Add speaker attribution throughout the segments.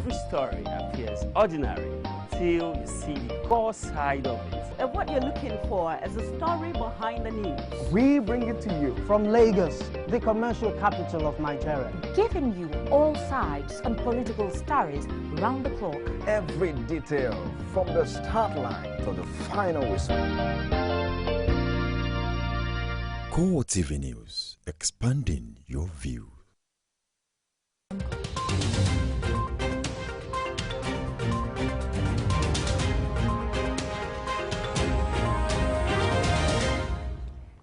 Speaker 1: every story appears ordinary till you see the core side of it.
Speaker 2: And what you're looking for is the story behind the news.
Speaker 3: We bring it to you from Lagos, the commercial capital of Nigeria.
Speaker 4: Giving you all sides and political stories round the clock.
Speaker 5: Every detail from the start line to the final whistle.
Speaker 6: CoreTV News, expanding your view.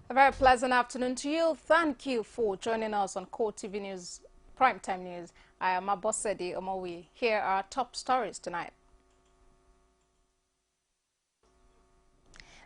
Speaker 7: A very pleasant afternoon to you. Thank you for joining us on CoreTV News, Primetime News. I am Abosedi Omowi. Here are our top stories tonight.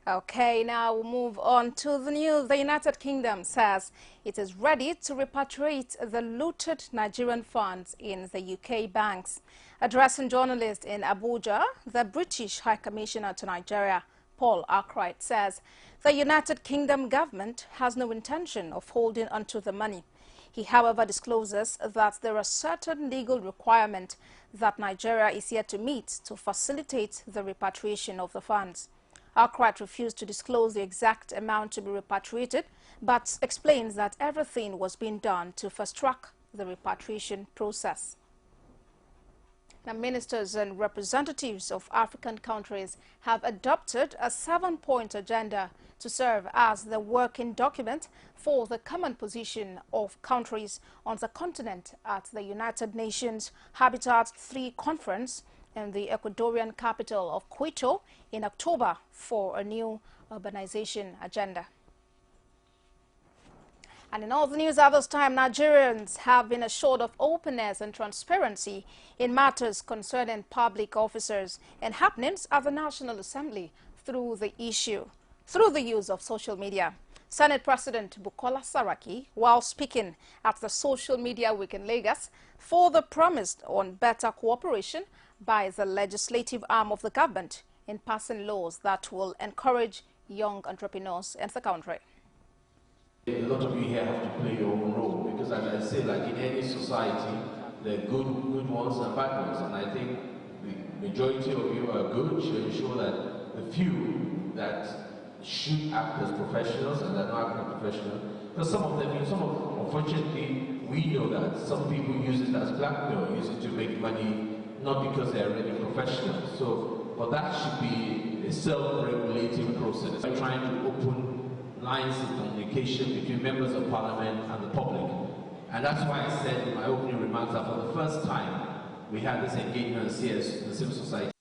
Speaker 7: Okay, now we'll move on to the news. The United Kingdom says it is ready to repatriate the looted Nigerian funds in the UK banks. Addressing journalists in Abuja, the British High Commissioner to Nigeria, Paul Arkwright, says the United Kingdom government has no intention of holding onto the money. He, however, discloses that there are certain legal requirements that Nigeria is yet to meet to facilitate the repatriation of the funds. Arkwright refused to disclose the exact amount to be repatriated, but explains that everything was being done to fast-track the repatriation process. Now, ministers and representatives of African countries have adopted a 7-point agenda to serve as the working document for the common position of countries on the continent at the United Nations Habitat 3 conference in the Ecuadorian capital of Quito in October for a new urbanization agenda. And in all the news at this time, Nigerians have been assured of openness and transparency in matters concerning public officers and happenings at the National Assembly through the use of social media. Senate President Bukola Saraki, while speaking at the Social Media Week in Lagos, further promised on better cooperation by the legislative arm of the government in passing laws that will encourage young entrepreneurs in the country.
Speaker 8: A lot of you here have to play your own role because, as I say, like in any society, there are good ones and bad ones, and I think the majority of you are good to ensure that the few that should act as professionals and are not acting professional, because unfortunately, we know that some people use it as blackmail, use it to make money, not because they're already professionals. So, but that should be a self-regulating process. We're trying to open lines of communication between members of parliament and the public. And that's why I said in my opening remarks that for the first time, we had this engagement here in the civil society.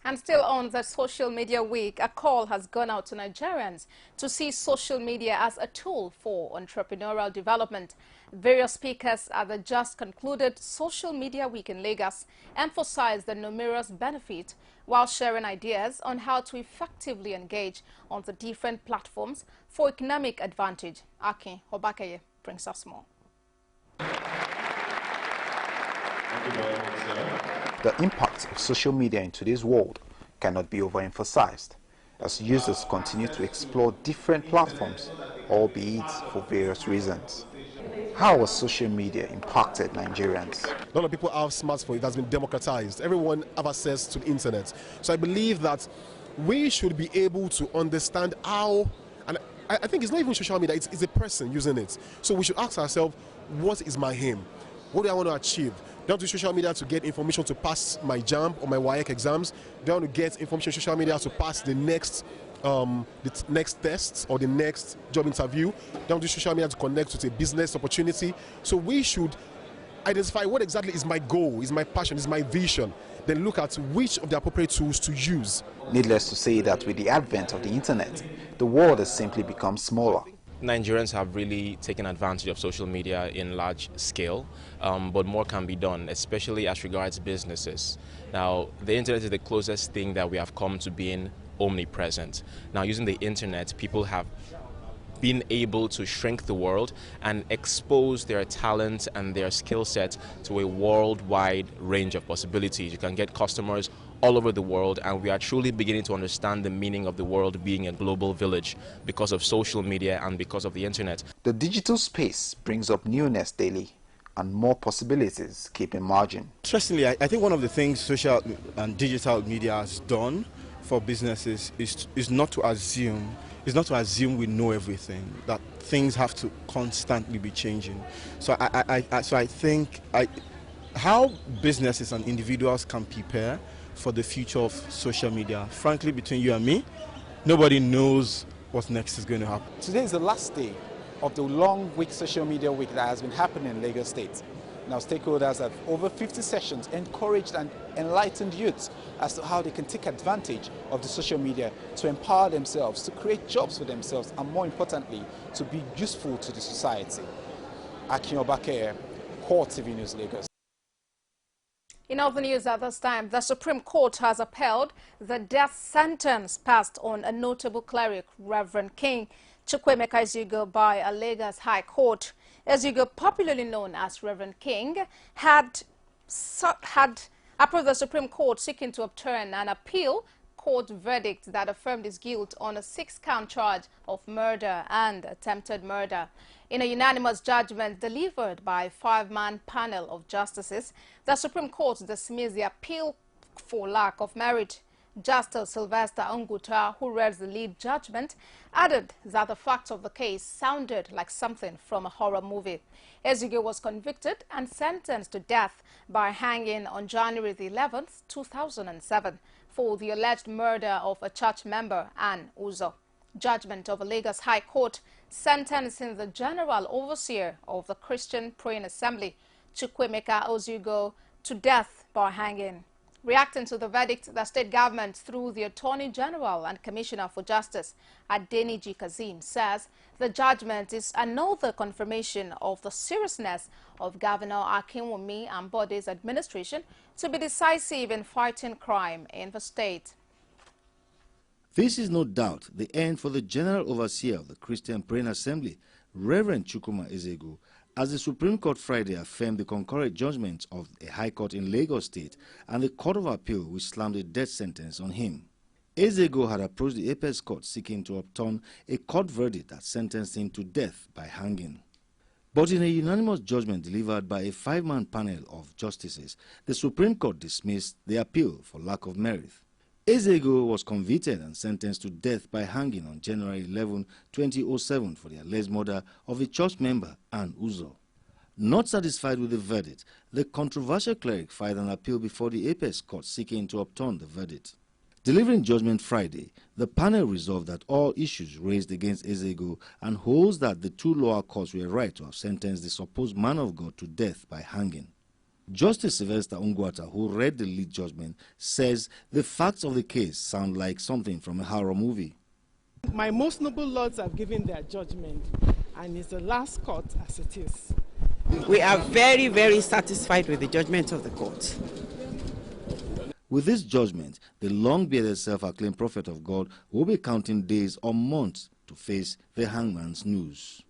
Speaker 7: And still on the Social Media Week, a call has gone out to Nigerians to see social media as a tool for entrepreneurial development. Various speakers at the just concluded Social Media Week in Lagos emphasized the numerous benefits while sharing ideas on how to effectively engage on the different platforms for economic advantage. Akin Obakeye brings us more.
Speaker 9: The impact of social media in today's world cannot be overemphasized as users continue to explore different platforms, albeit for various reasons. How has social media impacted Nigerians?
Speaker 10: A lot of people have smartphones. It has been democratized. Everyone has access to the internet. So I believe that we should be able to understand how, and I think it's not even social media, it's a person using it. So we should ask ourselves, what is my aim? What do I want to achieve? Do I want to use social media to get information to pass my JAMB or my WAEC exams? Do I want to get information on social media to pass the next test or the next job interview? Do I want to use social media to connect with a business opportunity? So we should identify what exactly is my goal, is my passion, is my vision, then look at which of the appropriate tools to use.
Speaker 9: Needless to say that with the advent of the internet, the world has simply become smaller.
Speaker 11: Nigerians have really taken advantage of social media in large scale, but more can be done, especially as regards businesses. Now, the internet is the closest thing that we have come to being omnipresent. Now, using the internet, people have been able to shrink the world and expose their talent and their skill set to a worldwide range of possibilities. You can get customers all over the world, and we are truly beginning to understand the meaning of the world being a global village because of social media and because of the internet.
Speaker 9: The digital space brings up newness daily, and more possibilities keep emerging.
Speaker 12: Interestingly, I think one of the things social and digital media has done for businesses is not to assume we know everything, that things have to constantly be changing. So I think how businesses and individuals can prepare for the future of social media, frankly, between you and me, nobody knows what next is going to happen.
Speaker 13: Today is the last day of the long week, social media week, that has been happening in Lagos State. Now, stakeholders have over 50 sessions encouraged and enlightened youths as to how they can take advantage of the social media to empower themselves, to create jobs for themselves, and more importantly, to be useful to the society. Akin Obake, CoreTV News, Lagos.
Speaker 7: In other news at this time, the Supreme Court has upheld the death sentence passed on a notable cleric, Reverend King Chukwuemeka Ezeugo, by a Lagos High Court. Ezeugo, popularly known as Reverend King, had approved the Supreme Court seeking to overturn an appeal court verdict that affirmed his guilt on a 6-count charge of murder and attempted murder. In a unanimous judgment delivered by a 5-man panel of justices, the Supreme Court dismissed the appeal for lack of merit. Justice Sylvester Unguta, who read the lead judgment, added that the facts of the case sounded like something from a horror movie. Ezeugo was convicted and sentenced to death by hanging on January the 11th, 2007, for the alleged murder of a church member, Ann Uzo. Judgment of a Lagos High Court sentencing the General Overseer of the Christian Praying Assembly, Chukwuemeka Ezeugo, to death by hanging. Reacting to the verdict, the state government, through the Attorney General and Commissioner for Justice, Adeniji Kazeem, says the judgment is another confirmation of the seriousness of Governor Akinwumi Ambode's administration to be decisive in fighting crime in the state.
Speaker 14: This is no doubt the end for the General Overseer of the Christian Praying Assembly, Reverend Chukwuemeka Ezeugo, as the Supreme Court Friday affirmed the concurrent judgment of a High Court in Lagos State and the Court of Appeal, which slammed a death sentence on him. Ezeugo had approached the Apex Court seeking to overturn a court verdict that sentenced him to death by hanging. But in a unanimous judgment delivered by a 5-man panel of justices, the Supreme Court dismissed the appeal for lack of merit. Ezeugo was convicted and sentenced to death by hanging on January 11, 2007 for the alleged murder of a church member, Ann Uzo. Not satisfied with the verdict, the controversial cleric filed an appeal before the Apex Court seeking to overturn the verdict. Delivering judgment Friday, the panel resolved that all issues raised against Ezeugo and holds that the 2 lower courts were right to have sentenced the supposed man of God to death by hanging. Justice Sylvester Unguta, who read the lead judgment, says the facts of the case sound like something from a horror movie.
Speaker 15: My most noble lords have given their judgment, and it's the last court as it is.
Speaker 2: We are very, very satisfied with the judgment of the court.
Speaker 14: With this judgment, the long-bearded self-acclaimed prophet of God will be counting days or months to face the hangman's noose.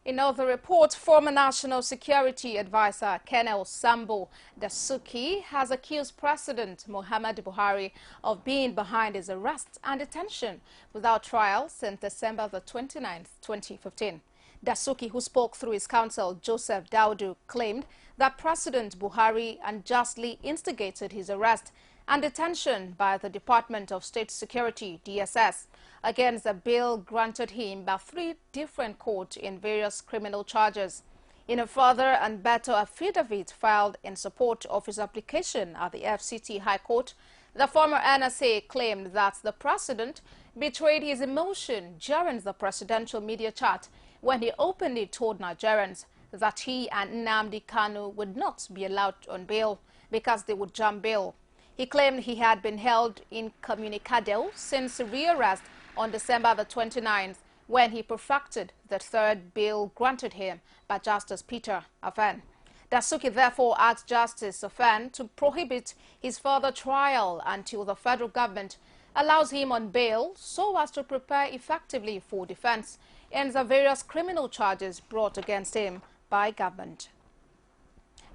Speaker 7: In other reports, former National Security Advisor Colonel Sambo Dasuki has accused President Muhammadu Buhari of being behind his arrest and detention without trial since December the 29th, 2015. Dasuki, who spoke through his counsel, Joseph Daudu, claimed that President Buhari unjustly instigated his arrest and detention by the Department of State Security, DSS, against a bail granted him by 3 different courts in various criminal charges. In a further and better affidavit filed in support of his application at the FCT High Court, the former NSA claimed that the president betrayed his emotion during the presidential media chat when he openly told Nigerians that he and Nnamdi Kanu would not be allowed on bail because they would jump bail. He claimed he had been held incommunicado since rearrest on December the 29th, when he perfected the 3rd bail granted him by Justice Peter Afen. Dasuki therefore asked Justice Afen to prohibit his further trial until the federal government allows him on bail so as to prepare effectively for defense in the various criminal charges brought against him by government.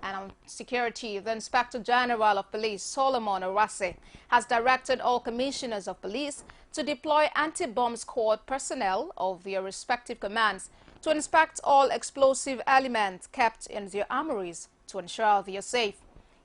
Speaker 7: And on security, the Inspector General of Police, Solomon Orase, has directed all commissioners of police to deploy anti-bomb squad personnel of their respective commands to inspect all explosive elements kept in their armories to ensure they are safe.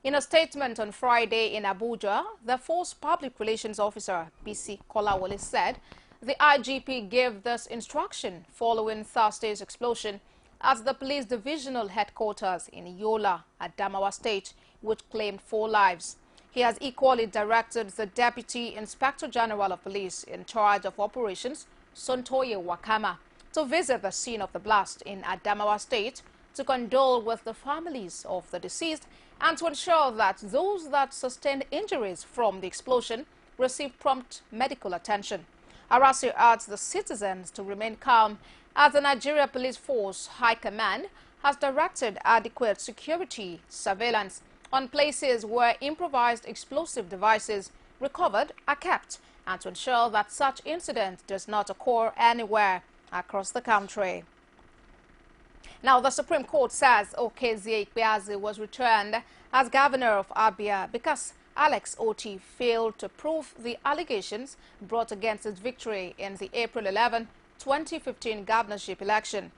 Speaker 7: In a statement on Friday in Abuja, the Force Public Relations Officer, BC Kolawole, said the IGP gave this instruction following Thursday's explosion at the police divisional headquarters in Yola, Adamawa State, which claimed 4 lives. He has equally directed the Deputy Inspector General of Police in charge of operations, Sontoye Wakama, to visit the scene of the blast in Adamawa State to condole with the families of the deceased and to ensure that those that sustained injuries from the explosion receive prompt medical attention. Arasi urged the citizens to remain calm as the Nigeria Police Force High Command has directed adequate security surveillance on places where improvised explosive devices recovered are kept and to ensure that such incident does not occur anywhere across the country. Now, the Supreme Court says Okezie Ikpeazu was returned as governor of Abia because Alex Oti failed to prove the allegations brought against his victory in the April 11, 2015 governorship election.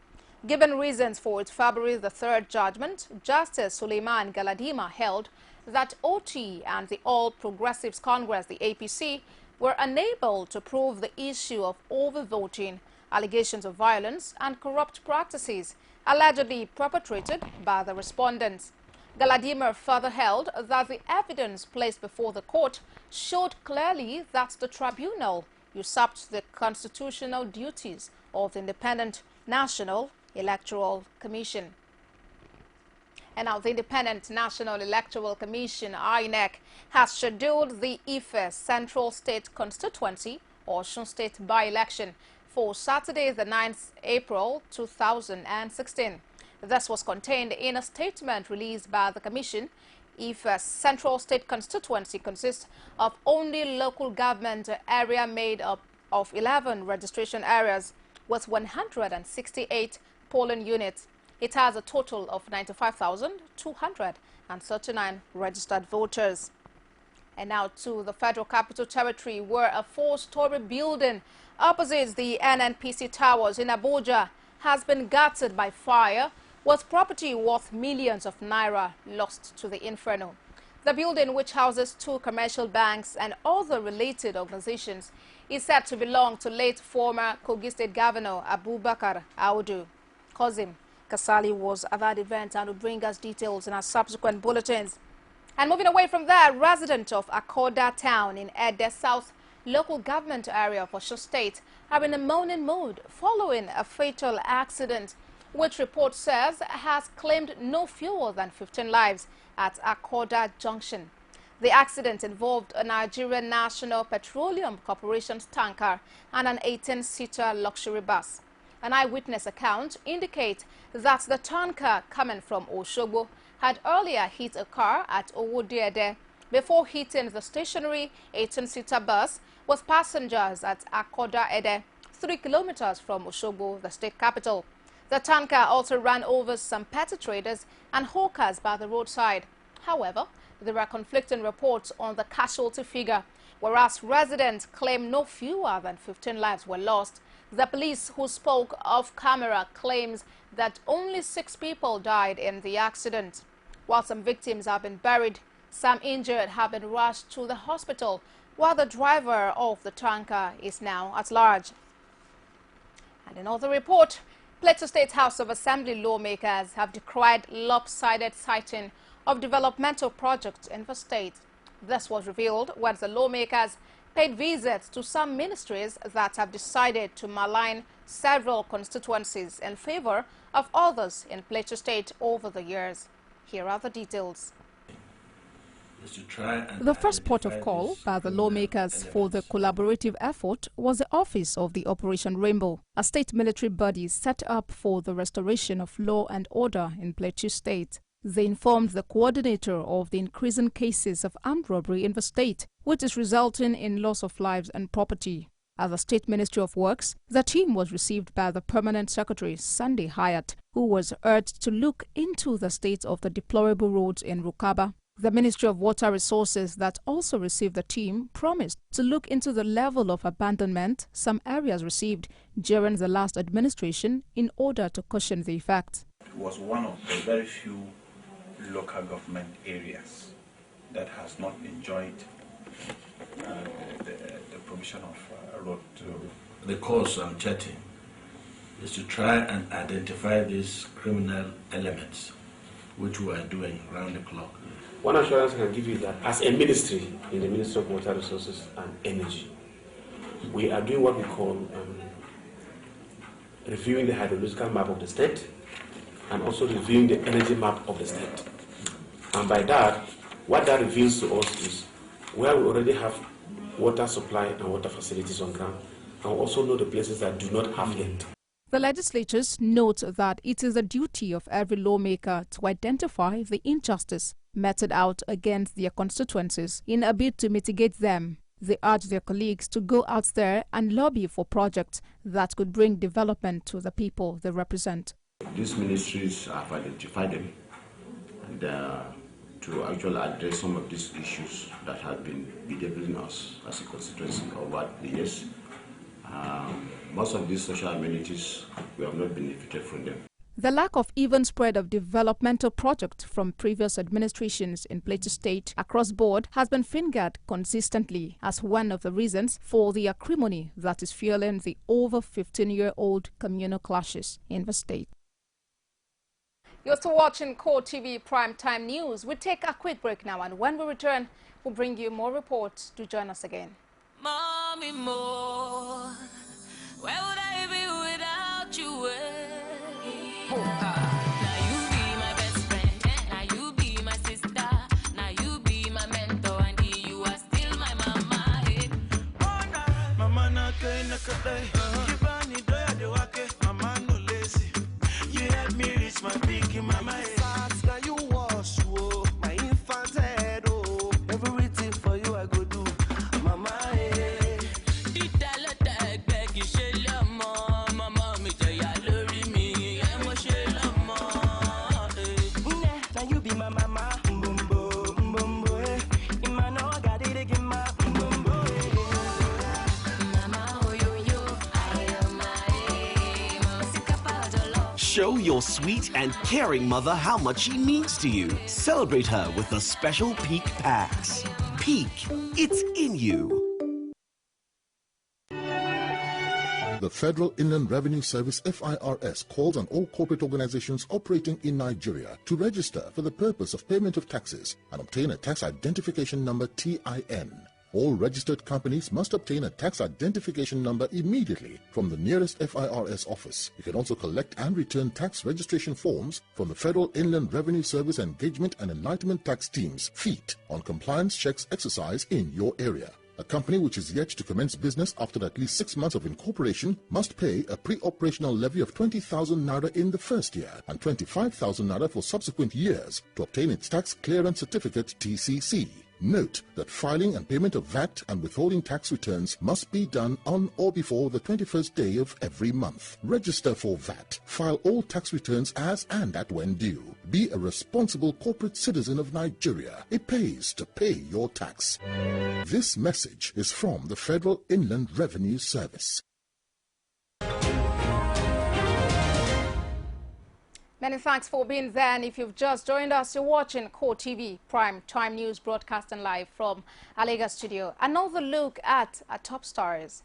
Speaker 7: Given reasons for its February the 3rd judgment, Justice Suleiman Galadima held that Oti and the All Progressives Congress, the APC, were unable to prove the issue of overvoting, allegations of violence and corrupt practices allegedly perpetrated by the respondents. Galadima further held that the evidence placed before the court showed clearly that the tribunal usurped the constitutional duties of the Independent National Electoral Commission. And now the Independent National Electoral Commission, INEC, has scheduled the Ife Central State Constituency, Osun State by-election, for Saturday, the 9th April 2016. This was contained in a statement released by the Commission. Ife Central State Constituency consists of only local government area made up of 11 registration areas with 168 polling units. It has a total of 95,239 registered voters. And now to the Federal Capital Territory, where a 4-story building opposite the NNPC Towers in Abuja has been gutted by fire, with property worth millions of naira lost to the inferno. The building, which houses 2 commercial banks and other related organizations, is said to belong to late former Kogi State Governor Abubakar Audu. Kozim Kasali was at that event and will bring us details in our subsequent bulletins. And moving away from there, residents of Akoda town in Ede South local government area of Osun State are in a mourning mood following a fatal accident, which report says has claimed no fewer than 15 lives at Akoda Junction. The accident involved a Nigerian National Petroleum Corporation's tanker and an 18-seater luxury bus. An eyewitness account indicates that the tanker coming from Osogbo had earlier hit a car at Owodiede before hitting the stationary 18-seater bus with passengers at Akoda Ede, 3 kilometers from Osogbo, the state capital. The tanker also ran over some petty traders and hawkers by the roadside. However, there are conflicting reports on the casualty figure. Whereas residents claim no fewer than 15 lives were lost, the police, who spoke off camera, claims that only 6 people died in the accident. While some victims have been buried, some injured have been rushed to the hospital, while the driver of the tanker is now at large. And in another report, Plateau State House of Assembly lawmakers have decried lopsided siting of developmental projects in the state. This was revealed when the lawmakers paid visits to some ministries that have decided to malign several constituencies in favor of others in Plateau State over the years. Here are the details.
Speaker 16: The first port of call by the lawmakers for the collaborative effort was the Office of the Operation Rainbow, a state military body set up for the restoration of law and order in Plateau State. They informed the coordinator of the increasing cases of armed robbery in the state, which is resulting in loss of lives and property. At the State Ministry of Works, the team was received by the Permanent Secretary, Sunday Hyatt, who was urged to look into the state of the deplorable roads in Rukaba. The Ministry of Water Resources that also received the team promised to look into the level of abandonment some areas received during the last administration in order to cushion the effect.
Speaker 17: It was one of the very few local government areas that has not enjoyed the provision of road to.
Speaker 18: The course I'm chatting is to try and identify these criminal elements, which we are doing round the clock.
Speaker 19: One assurance I can give you is that as a ministry, in the Ministry of Water Resources and Energy, we are doing what we call reviewing the hydrological map of the state and also reviewing the energy map of the state. And by that, what that reveals to us is where we already have water supply and water facilities on ground, and we also know the places that do not have yet.
Speaker 16: The legislators note that it is the duty of every lawmaker to identify the injustice meted out against their constituencies in a bid to mitigate them. They urge their colleagues to go out there and lobby for projects that could bring development to the people they represent.
Speaker 18: These ministries have identified them and to actually address some of these issues that have been bedeviling us as a constituency over the years. Most of these social amenities, we have not benefited from them.
Speaker 16: The lack of even spread of developmental projects from previous administrations in Plateau State across board has been fingered consistently as one of the reasons for the acrimony that is fueling the over 15-year-old communal clashes in the state.
Speaker 7: You're still watching CoreTV Primetime News. We take a quick break now, and when we return, we'll bring you more reports. Do join us again.
Speaker 20: Mommy, more. Where would I be without you? Now you be my best friend. Now you be my sister. Now you be my mentor, and you are still my mama. Mama na mama no lazy. You help me reach my peak in my mind. Now you wash my infant head. Oh, everything for you I go do, mama.
Speaker 21: Show your sweet and caring mother how much she means to you. Celebrate her with the special Peak Packs. Peak, it's in you.
Speaker 22: The Federal Inland Revenue Service FIRS calls on all corporate organizations operating in Nigeria to register for the purpose of payment of taxes and obtain a tax identification number TIN. All registered companies must obtain a tax identification number immediately from the nearest FIRS office. You can also collect and return tax registration forms from the Federal Inland Revenue Service Engagement and Enlightenment Tax Teams, FEET, on compliance checks exercise in your area. A company which is yet to commence business after at least 6 months of incorporation must pay a pre-operational levy of 20,000 naira in the first year and 25,000 naira for subsequent years to obtain its tax clearance certificate TCC. Note that filing and payment of VAT and withholding tax returns must be done on or before the 21st day of every month. Register for VAT. File all tax returns as and at when due. Be a responsible corporate citizen of Nigeria. It pays to pay your tax. This message is from the Federal Inland Revenue Service.
Speaker 7: Many thanks for being there, and if you've just joined us, you're watching CoreTV Prime Time News, broadcasting live from our Lagos studio. Another look at our top stars.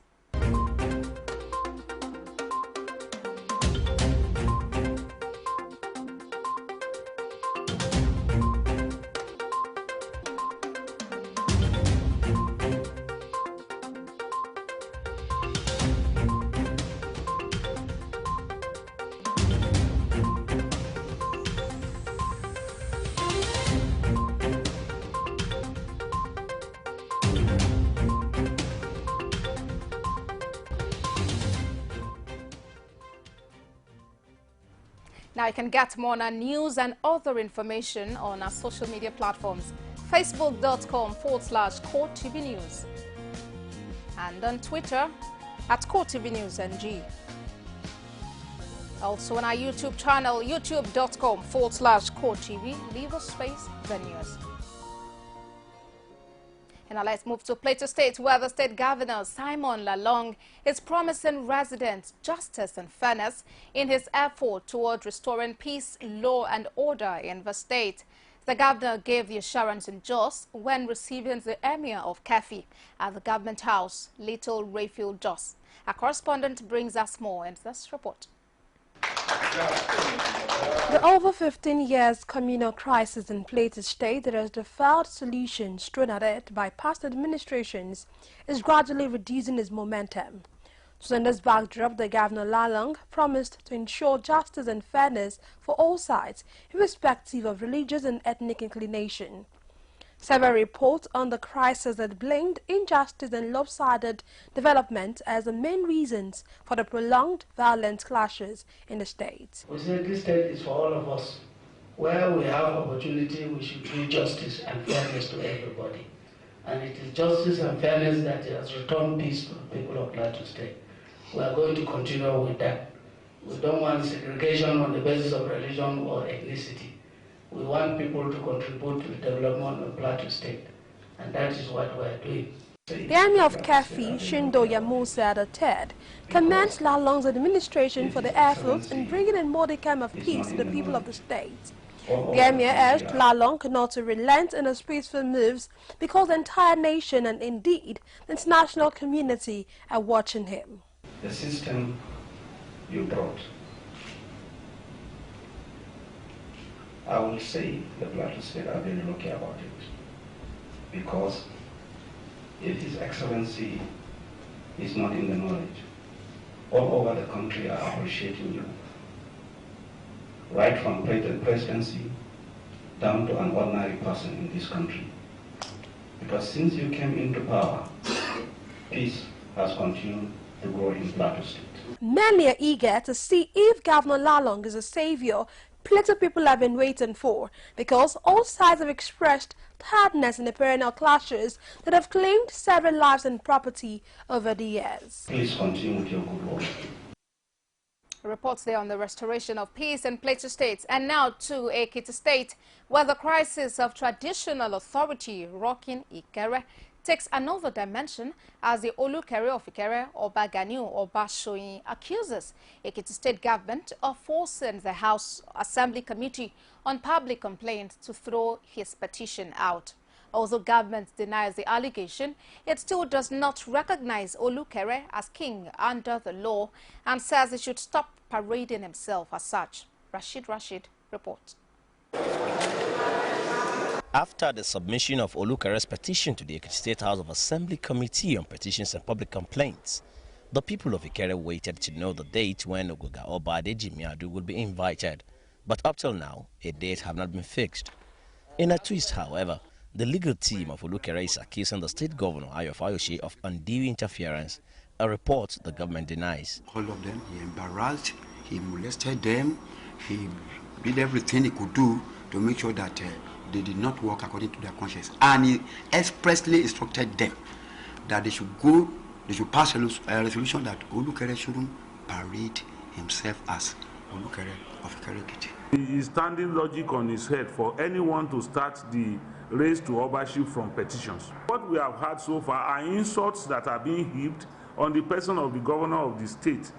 Speaker 7: Now you can get more on our news and other information on our social media platforms. Facebook.com/CoreTV News. And on Twitter at CoreTV News NG. Also on our YouTube channel, youtube.com/CoreTV. Leave a space, the news. And now let's move to Plateau State, where the state governor, Simon Lalong, is promising residents justice and fairness in his effort toward restoring peace, law and order in the state. The governor gave the assurance in Jos when receiving the emir of Kefi at the government house, Little Rayfield Jos. Our correspondent brings us more in this report.
Speaker 1: The over 15 years communal crisis in Plateau State that has deferred solutions thrown at it by past administrations is gradually reducing its momentum. So in this backdrop, the Governor Lalong promised to ensure justice and fairness for all sides, irrespective of religious and ethnic inclination. Several reports on the crisis that blamed injustice and lopsided development as the main reasons for the prolonged violent clashes in the state.
Speaker 3: We say this state is for all of us. Where we have opportunity, we should do justice and fairness to everybody. And it is justice and fairness that has returned peace to the people of Plateau State. We are going to continue with that. We don't want segregation on the basis of religion or ethnicity. We want people to contribute to the development of Plateau State, and that is what we are doing.
Speaker 1: The Emir of Kefi, Shindo Yamusa III, commends Lalong's administration for the efforts in bringing a modicum of peace to the people of the state. The Emir urged Lalong not to relent in his peaceful moves because the entire nation and indeed the international community are watching him.
Speaker 3: The system you brought, I will say the Plateau State are very lucky about it, because if His Excellency is not in the knowledge, all over the country are appreciating you, right from presidency down to an ordinary person in this country. Because since you came into power, peace has continued to grow in Plateau State.
Speaker 1: Many are eager to see if Governor Lalong is a savior Plateau people have been waiting for, because all sides have expressed tiredness in the perennial clashes that have claimed several lives and property over the years.
Speaker 3: Please continue with your good work.
Speaker 7: Reports there on the restoration of peace in Plateau State. And now to Ekiti State, where the crisis of traditional authority rocking Ikere takes another dimension as the Olukere of Ikere, Oba Ganiu Oba Shoyin, accuses Ekiti State government of forcing the House Assembly Committee on Public Complaints to throw his petition out. Although government denies the allegation, it still does not recognize Olukere as king under the law and says he should stop parading himself as such. Rashid reports.
Speaker 23: After the submission of Olukere's petition to the Ekiti State House of Assembly Committee on Petitions and Public Complaints, the people of Ikere waited to know the date when Ogoga Oba Adejimiadu would be invited. But up till now, a date have not been fixed. In a twist, however, the legal team of Olukere is accusing the state governor, Ayo Fayose, of undue interference, a report the government denies.
Speaker 24: All of them, he embarrassed, he molested them, he did everything he could do to make sure that they did not work according to their conscience. And he expressly instructed them that they should pass a resolution that Olukere shouldn't parade himself as Olukere of Ikere-Ekiti.
Speaker 25: He is standing logic on his head for anyone to start the race to Obaship from petitions. What we have had so far are insults that are being heaped on the person of the governor of the state.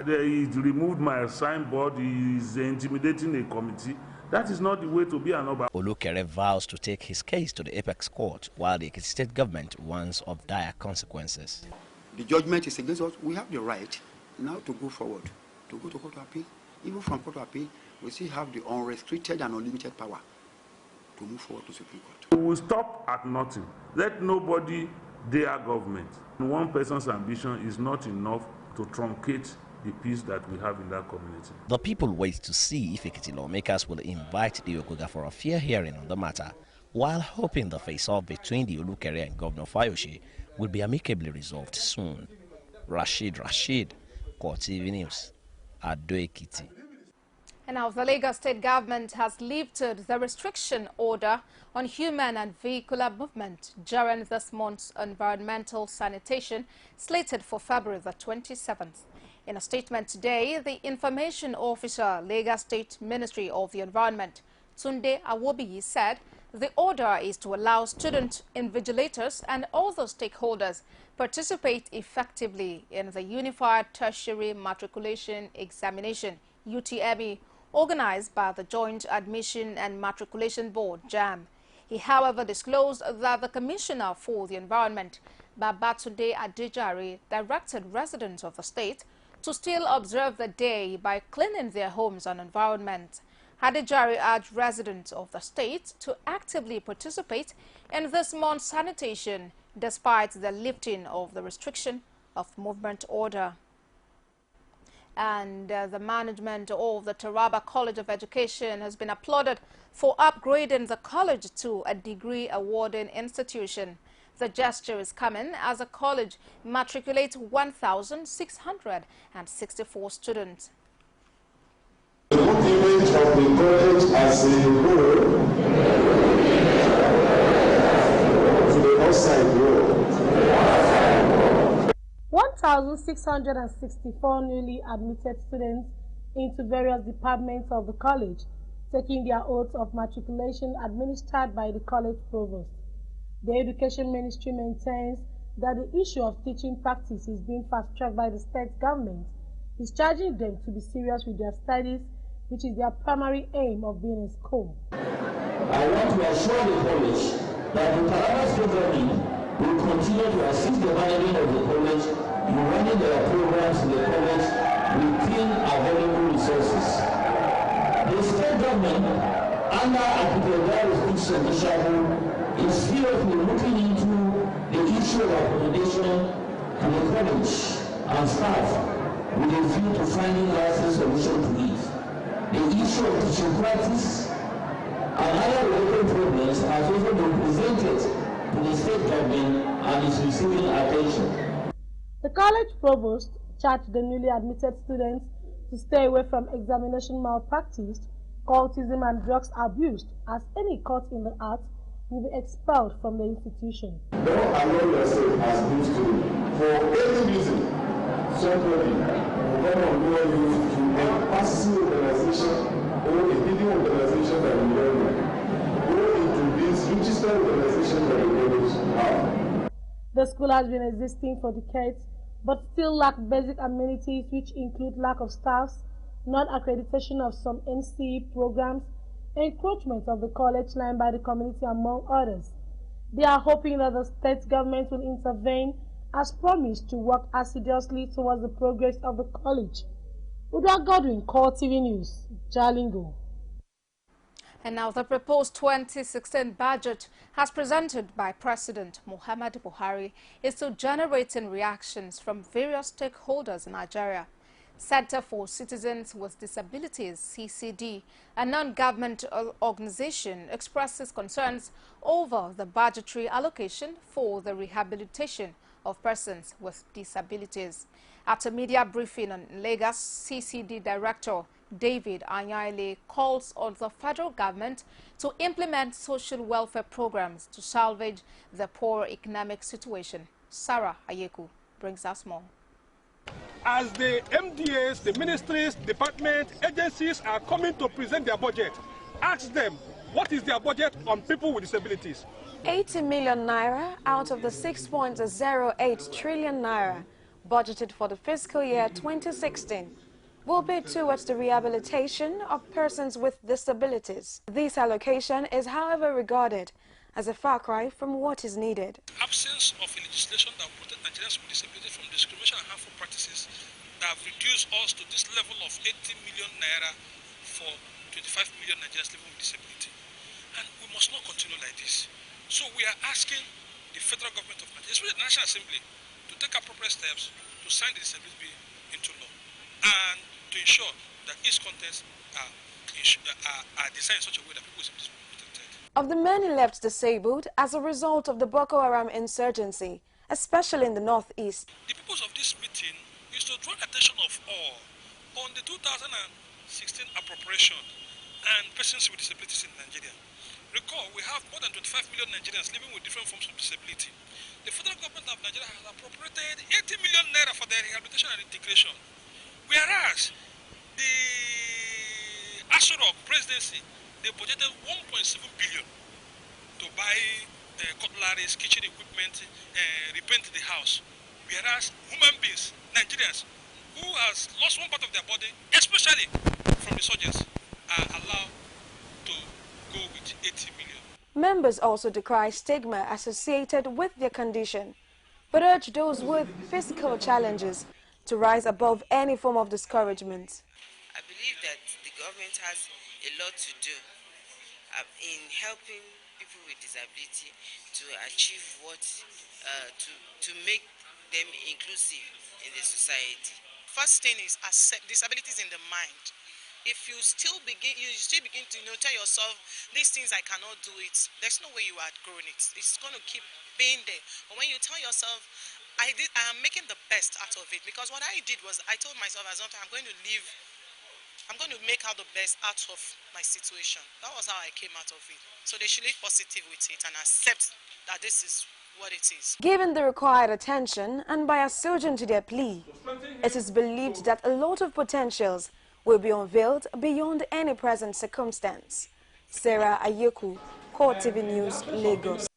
Speaker 25: He removed my signboard, he is intimidating a committee. That is not the way to be an Oba.
Speaker 23: Olukere vows to take his case to the apex court, while the Ekiti State government warns of dire consequences.
Speaker 24: The judgment is against us. We have the right now to go forward, to go to court of appeal. Even from court of appeal, we still have the unrestricted and unlimited power to move forward to Supreme Court.
Speaker 25: We will stop at nothing. Let nobody dare government. One person's ambition is not enough to truncate the peace that we have in that community.
Speaker 23: The people wait to see if Ekiti lawmakers will invite the Ogoga for a fair hearing on the matter, while hoping the face-off between the Olukere and Governor Fayose will be amicably resolved soon. Rashid, CoreTV News, Ado Ekiti.
Speaker 7: And now the Lagos State government has lifted the restriction order on human and vehicular movement during this month's environmental sanitation slated for February the 27th. In a statement today, the Information Officer, Lagos State Ministry of the Environment, Tunde Awobiyi, said The order is to allow student invigilators and other stakeholders participate effectively in the Unified Tertiary Matriculation Examination, UTME, organized by the Joint Admission and Matriculation Board, JAM. He, however, disclosed that the Commissioner for the Environment, Babatunde Adejare, directed residents of the state to still observe the day by cleaning their homes and environment. Adejare urged residents of the state to actively participate in this month's sanitation despite the lifting of the restriction of movement order. And the management of the Taraba College of Education has been applauded for upgrading the college to a degree awarding institution. The gesture is coming as the college matriculates 1,664 students.
Speaker 4: The good image of the college as a whole to the outside world.
Speaker 1: 1,664 newly admitted students into various departments of the college, taking their oaths of matriculation administered by the college provost. The Education Ministry maintains that the issue of teaching practice is being fast-tracked by the state government, discharging them to be serious with their studies, which is their primary aim of being in school.
Speaker 4: I want to assure the college that the Taraba State government will continue to assist the management of the college in running their programs in the college within available resources. The state government, under Architect Bishop, is seriously looking into the issue of accommodation to the college and staff with a view to finding lasting solution to it. The issue of teaching practice and other related problems has also been presented to the state government and is receiving attention.
Speaker 1: The college provost charged the newly admitted students to stay away from examination malpractice, cultism and drugs abuse, as any caught in the act will be expelled from the institution.
Speaker 4: Don't allow yourself as used to, for any reason, somebody will come and lure you to a passive organization or a hidden organization that you don't know. Go into this registered organization that you always have.
Speaker 1: The school has been existing for decades, but still lack basic amenities, which include lack of staffs, non-accreditation of some NCE programs, encroachment of the college line by the community, among others. They are hoping that the state government will intervene as promised to work assiduously towards the progress of the college. Uda Godwin, CoreTV News, Jalingo.
Speaker 7: And now the proposed 2016 budget, as presented by President Muhammadu Buhari, is still generating reactions from various stakeholders in Nigeria. Center for Citizens with Disabilities, CCD, a non-government organization, expresses concerns over the budgetary allocation for the rehabilitation of persons with disabilities. At a media briefing in Lagos, CCD Director David Anyaile calls on the federal government to implement social welfare programs to salvage the poor economic situation. Sarah Ayeku brings us more.
Speaker 5: As the MDAs, the ministries, departments, agencies are coming to present their budget, ask them, what is their budget on people with disabilities?
Speaker 6: 80 million naira out of the 6.08 trillion naira budgeted for the fiscal year 2016 will be towards the rehabilitation of persons with disabilities. This allocation is, however, regarded as a far cry from what is needed.
Speaker 8: Absence of a legislation that will protect Nigerians with disabilities from discrimination and harmful practices that have reduced us to this level of 80 million naira for 25 million Nigerians living with disability. And we must not continue like this. So we are asking the federal government of Nigeria, especially the National Assembly, to take appropriate steps to sign the disability bill into law and to ensure that its contents are designed in such a way that people with disabilities will be protected.
Speaker 6: Of the many left disabled as a result of the Boko Haram insurgency, especially in the northeast.
Speaker 8: The purpose of this meeting is to draw the attention of all on the 2016 appropriation and persons with disabilities in Nigeria. Recall, we have more than 25 million Nigerians living with different forms of disability. The federal government of Nigeria has appropriated 80 million naira for their rehabilitation and integration. Whereas the Assurok presidency, they budgeted 1.7 billion buy cutleries, kitchen equipment, repaint the house. Whereas human beings, Nigerians, who has lost one part of their body, especially from the soldiers, are allowed to go with 80 million.
Speaker 6: Members also decry stigma associated with their condition, but urge those with physical challenges to rise above any form of discouragement.
Speaker 9: I believe that the government has a lot to do in helping people with disability to achieve what, to make them inclusive in the society.
Speaker 10: First thing is accept disability is in the mind. If you still begin to tell yourself these things I cannot do it, there's no way you are outgrowing it. It's going to keep being there. But when you tell yourself I am making the best out of it, because what I did was I told myself as long as I'm going to make out the best out of my situation. That was how I came out of it. So they should live positive with it and accept that this is what it is.
Speaker 6: Given the required attention and by assuaging to their plea, it is believed that a lot of potentials will be unveiled beyond any present circumstance. Sarah Ayeku, CoreTV News, Lagos.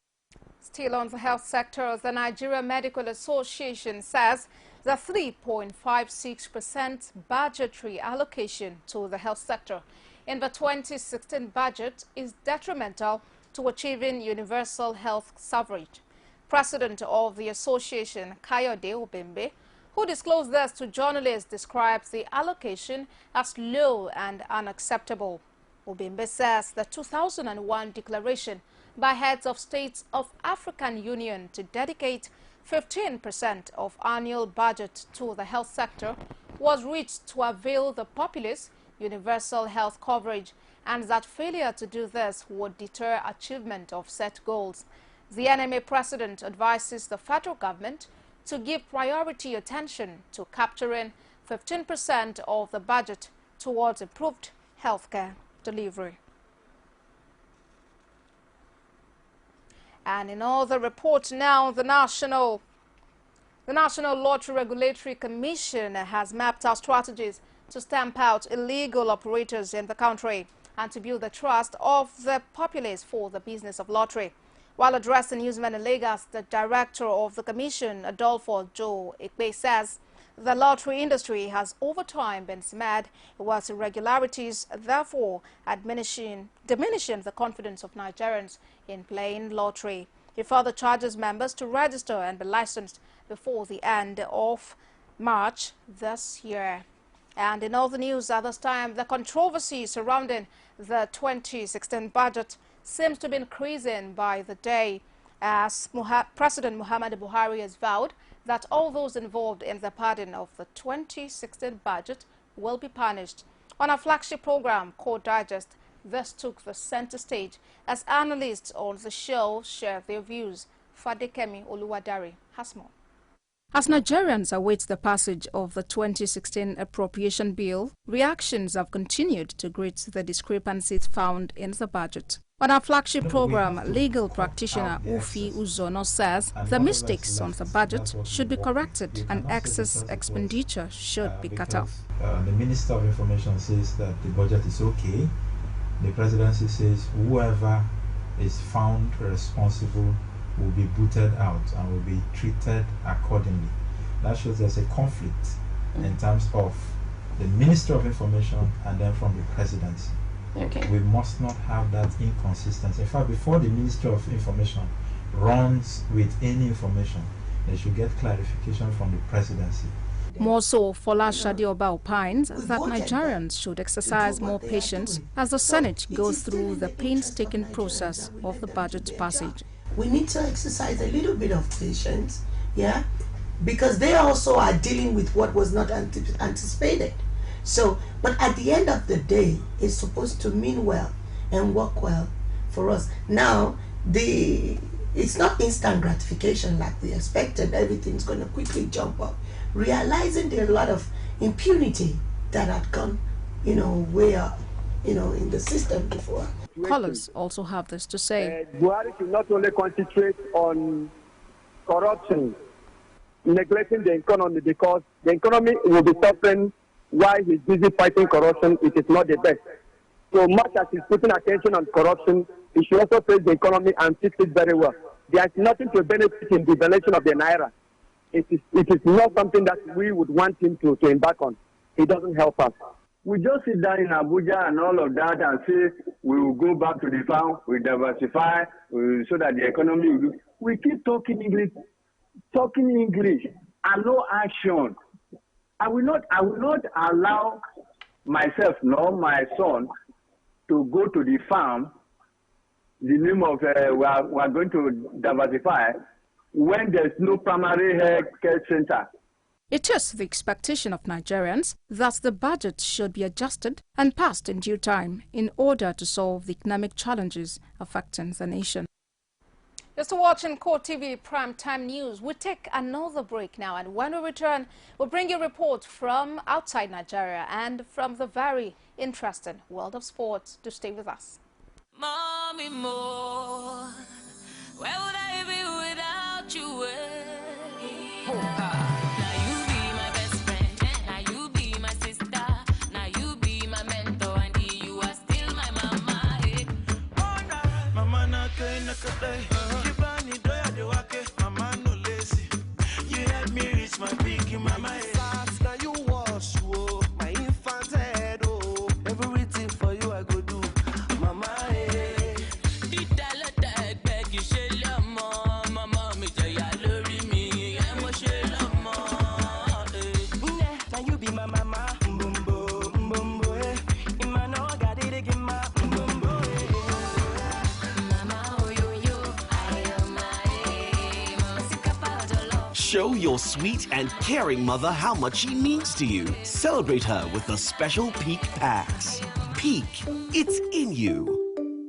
Speaker 7: Still on the health sector, the Nigeria Medical Association says the 3.56% budgetary allocation to the health sector in the 2016 budget is detrimental to achieving universal health coverage. President of the association, Kayode Obembe, who disclosed this to journalists, describes the allocation as low and unacceptable. Obembe says the 2001 declaration by heads of states of African Union to dedicate 15% of annual budget to the health sector was reached to avail the populace universal health coverage, and that failure to do this would deter achievement of set goals. The NMA president advises the federal government to give priority attention to capturing 15% of the budget towards improved healthcare delivery. And in all the reports now, the National Lottery Regulatory Commission has mapped out strategies to stamp out illegal operators in the country and to build the trust of the populace for the business of lottery. While addressing newsmen in Lagos, the director of the commission, Adolfo Joe Ekpe, says the lottery industry has over time been smeared with irregularities, therefore diminishing the confidence of Nigerians in playing lottery. He further charges members to register and be licensed before the end of March this year. And in other news at this time, the controversy surrounding the 2016 budget seems to be increasing by the day, as President Muhammadu Buhari has vowed that all those involved in the padding of the 2016 budget will be punished. On a flagship program called Digest, this took the center stage as analysts on the show shared their views. Fadekemi Oluwadari has more.
Speaker 16: As Nigerians await the passage of the 2016 appropriation bill, reactions have continued to greet the discrepancies found in the budget. On our flagship program, legal practitioner Ufi Uzono says the mistakes on the budget should be corrected and excess expenditure should be cut off.
Speaker 11: The Minister of Information says that the budget is okay. The presidency says whoever is found responsible will be booted out and will be treated accordingly. That shows there's a conflict in terms of the Minister of Information and then from the presidency.
Speaker 12: Okay.
Speaker 11: We must not have that inconsistency. In fact, before the Minister of Information runs with any information, they should get clarification from the presidency.
Speaker 16: More so, Fola Shadioba opines that Nigerians should exercise more patience as the Senate goes through the painstaking process of the budget passage.
Speaker 12: We need to exercise a little bit of patience, yeah, because they also are dealing with what was not anticipated. So, but at the end of the day, it's supposed to mean well and work well for us. Now, it's not instant gratification like we expected. Everything's going to quickly jump up. Realizing there are a lot of impunity that had gone, way up, in the system before.
Speaker 16: Callers also have this to say.
Speaker 13: Buhari should not only concentrate on corruption, neglecting the economy, because the economy will be suffering while he's busy fighting corruption. It is not the best. So much as he's putting attention on corruption, it should also face the economy and fix it very well. There is nothing to benefit in the devaluation of the naira. It is not something that we would want him to embark on. It doesn't help us.
Speaker 2: We just sit down in Abuja and all of that and say we will go back to the farm, we diversify, so that the economy will do. We keep talking English, and no action. I will not allow myself nor my son to go to the farm, the name of we are going to diversify, when there's no primary health care center.
Speaker 16: It is the expectation of Nigerians that the budget should be adjusted and passed in due time in order to solve the economic challenges affecting the nation.
Speaker 7: You're still watching CoreTV Primetime News. We'll take another break now, and when we return, we'll bring you a report from outside Nigeria and from the very interesting world of sports. Do stay with us.
Speaker 14: Mommy, more. Where would I be without you? Now you be my best friend. Now you be my sister. Now you be my mentor, and you are still my mama.
Speaker 20: Mama na Kibani doya de wake. Mama no lazy. You help me reach my peak in mama. Now you wash my infant head. Oh, everything for you I go do, mama.
Speaker 21: Show your sweet and caring mother how much she means to you. Celebrate her with the special Peak Packs. Peak, it's in you.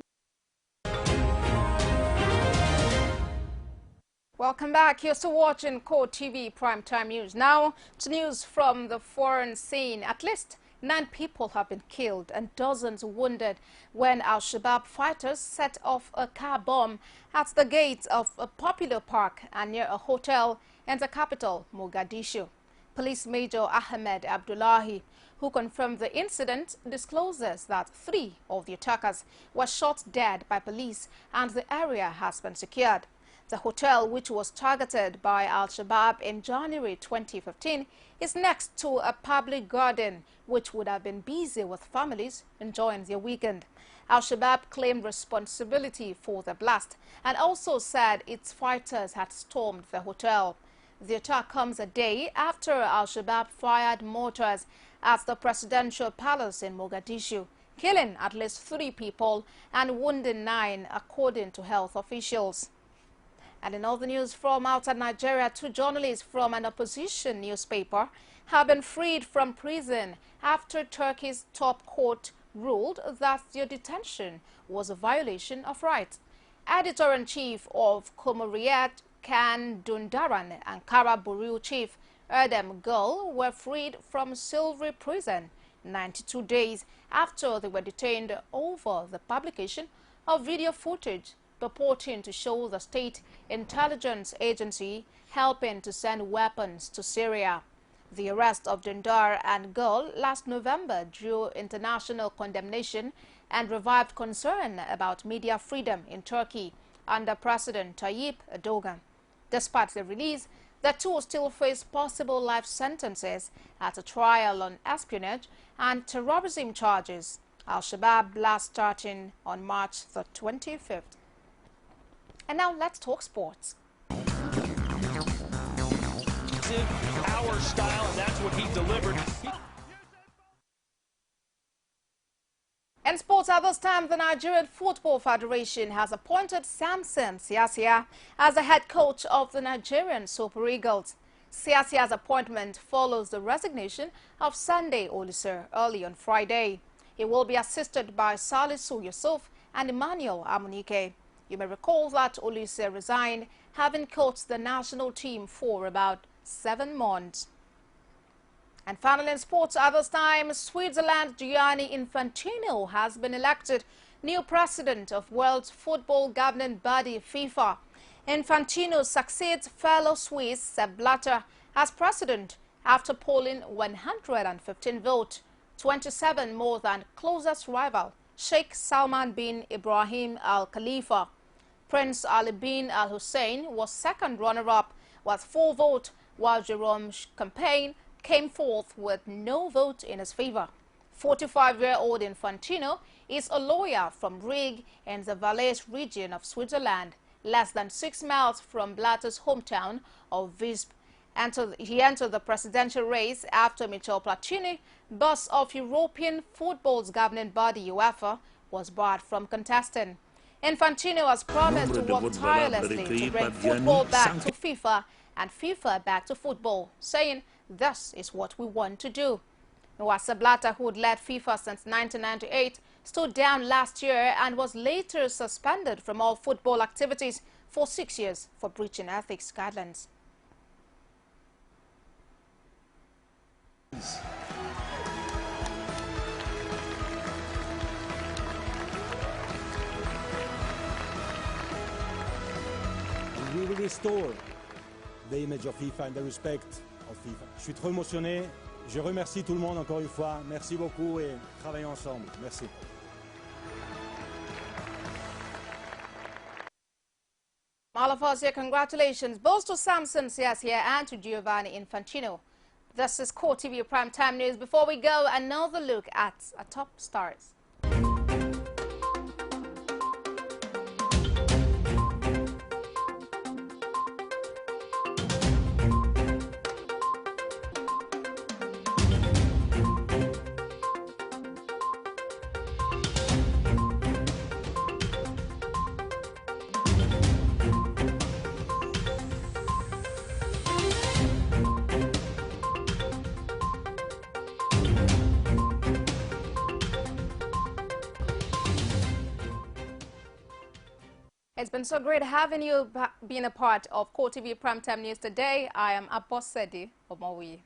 Speaker 7: Welcome back. You're still watching CoreTV Primetime News. Now to news from the foreign scene. At least 9 people have been killed and dozens wounded when Al-Shabaab fighters set off a car bomb at the gates of a popular park and near a hotel in the capital, Mogadishu. Police Major Ahmed Abdullahi, who confirmed the incident, discloses that 3 of the attackers were shot dead by police and the area has been secured. The hotel, which was targeted by Al-Shabaab in January 2015, is next to a public garden, which would have been busy with families enjoying their weekend. Al-Shabaab claimed responsibility for the blast and also said its fighters had stormed the hotel. The attack comes a day after Al-Shabaab fired mortars at the presidential palace in Mogadishu, killing at least 3 people and wounding 9, according to health officials. And in other news from outside Nigeria, 2 journalists from an opposition newspaper have been freed from prison after Turkey's top court ruled that their detention was a violation of rights. Editor-in-chief of Cumhuriyet Can Dundaran and Kara Bureau chief Erdem Gül were freed from Silivri prison 92 days after they were detained over the publication of video footage purporting to show the state intelligence agency helping to send weapons to Syria. The arrest of Dündar and Gül last November drew international condemnation and revived concern about media freedom in Turkey under President Tayyip Erdogan. Despite the release, the 2 still face possible life sentences at a trial on espionage and terrorism charges. Al-Shabaab blast starting on March the 25th. And now let's talk sports.
Speaker 15: Our style, and that's what he delivered.
Speaker 7: In sports at this time, the Nigerian Football Federation has appointed Samson Siasia as the head coach of the Nigerian Super Eagles. Siasia's appointment follows the resignation of Sunday Olise early on Friday. He will be assisted by Salisu Yusuf and Emmanuel Amunike. You may recall that Olise resigned, having coached the national team for about 7 months. And finally in sports at this time, Switzerland's Gianni Infantino has been elected new president of World Football Governing Body FIFA. Infantino succeeds fellow Swiss Sepp Blatter as president after polling 115 votes, 27 more than closest rival Sheikh Salman bin Ibrahim Al Khalifa. Prince Ali bin Al Hussein was second runner-up with 4 votes, while Jerome's campaign came forth with no vote in his favor. 45-year-old Infantino is a lawyer from Rig in the Valais region of Switzerland, less than 6 miles from Blatter's hometown of Visp. He entered the presidential race after Michel Platini, boss of European football's governing body UEFA, was barred from contesting. Infantino has promised to work tirelessly to bring football back to FIFA and FIFA back to football, saying, "This is what we want to do." Nwasa Blatter, who had led FIFA since 1998, stood down last year and was later suspended from all football activities for 6 years for breaching ethics guidelines.
Speaker 3: We will restore the image of FIFA and the respect of FIFA. Je suis trop émotionné. Je remercie tout le monde encore une fois. Merci beaucoup et travaillons ensemble. Merci.
Speaker 7: All of us here, congratulations both to Samson Sias here and to Giovanni Infantino. This is CoreTV Primetime News. Before we go, another look at our top stars. It's been so great having you being a part of CoreTV Primetime News today. I am Aposedi Omowi.